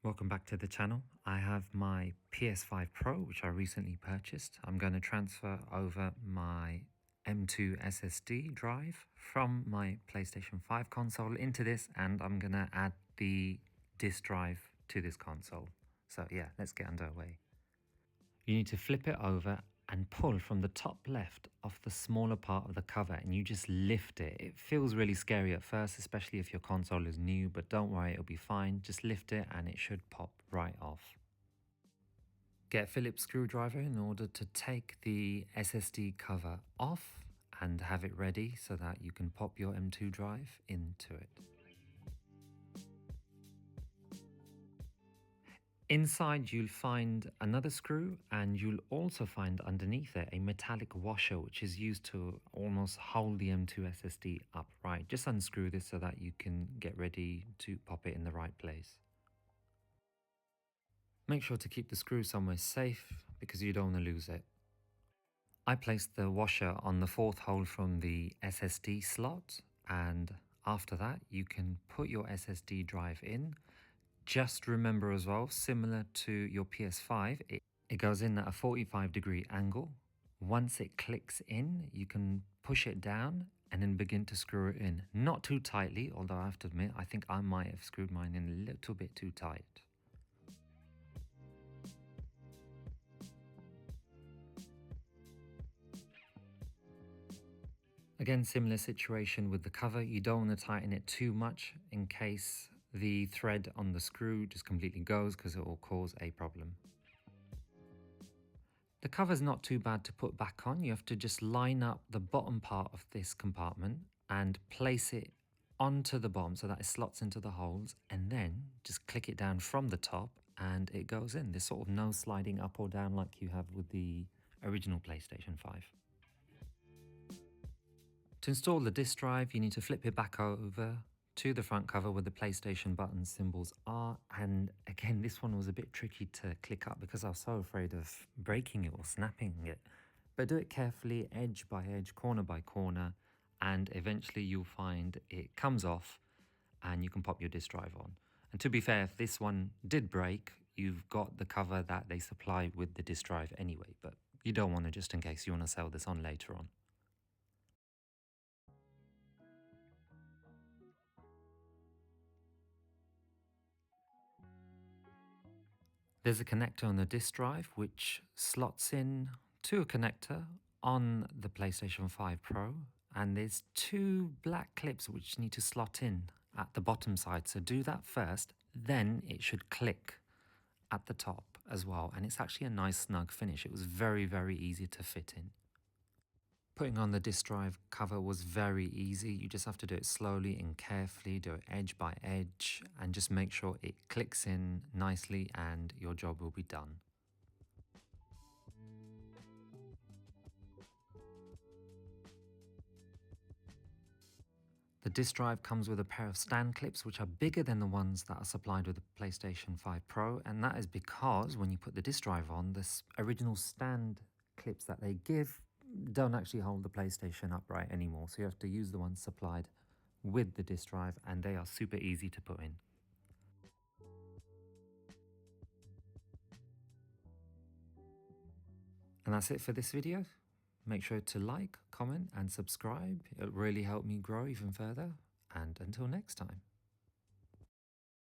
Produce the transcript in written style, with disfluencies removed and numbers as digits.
Welcome back to the channel. I have my PS5 Pro, which I recently purchased. I'm going to transfer over my M2 SSD drive from my PlayStation 5 console into this, and I'm going to add the disk drive to this console. So yeah, let's get underway. You need to flip it over and pull from the top left off the smaller part of the cover, and you just lift it. It feels really scary at first, especially if your console is new, but don't worry, it'll be fine. Just lift it and it should pop right off. Get a Phillips screwdriver in order to take the SSD cover off and have it ready so that you can pop your M2 drive into it. Inside you'll find another screw, and you'll also find underneath it a metallic washer which is used to almost hold the M2 SSD upright. Just unscrew this so that you can get ready to pop it in the right place. Make sure to keep the screw somewhere safe because you don't want to lose it. I placed the washer on the fourth hole from the SSD slot, and after that you can put your SSD drive in. Just remember as well, similar to your PS5, it goes in at a 45-degree angle. Once it clicks in, you can push it down and then begin to screw it in. Not too tightly, although I have to admit, I think I might have screwed mine in a little bit too tight. Again, similar situation with the cover. You don't want to tighten it too much in case the thread on the screw just completely goes, because it will cause a problem. The cover's not too bad to put back on. You have to just line up the bottom part of this compartment and place it onto the bottom so that it slots into the holes, and then just click it down from the top and it goes in. There's sort of no sliding up or down like you have with the original PlayStation 5. To install the disk drive, you need to flip it back over to the front cover where the PlayStation button symbols are. And again, this one was a bit tricky to click up because I was so afraid of breaking it or snapping it. But do it carefully, edge by edge, corner by corner, and eventually you'll find it comes off and you can pop your disk drive on. And to be fair, if this one did break, you've got the cover that they supply with the disk drive anyway, but you don't want to, just in case you want to sell this on later on. There's a connector on the disk drive which slots in to a connector on the PlayStation 5 Pro, and there's two black clips which need to slot in at the bottom side. So do that first, then it should click at the top as well, and it's actually a nice snug finish. It was very, very easy to fit in. Putting on the disk drive cover was very easy. You just have to do it slowly and carefully, do it edge by edge, and just make sure it clicks in nicely and your job will be done. The disk drive comes with a pair of stand clips which are bigger than the ones that are supplied with the PlayStation 5 Pro, and that is because when you put the disk drive on, the original stand clips that they give don't actually hold the PlayStation upright anymore, so you have to use the ones supplied with the disk drive, and they are super easy to put in. And that's it for this video. Make sure to like, comment and subscribe. It'll really help me grow even further, and until next time.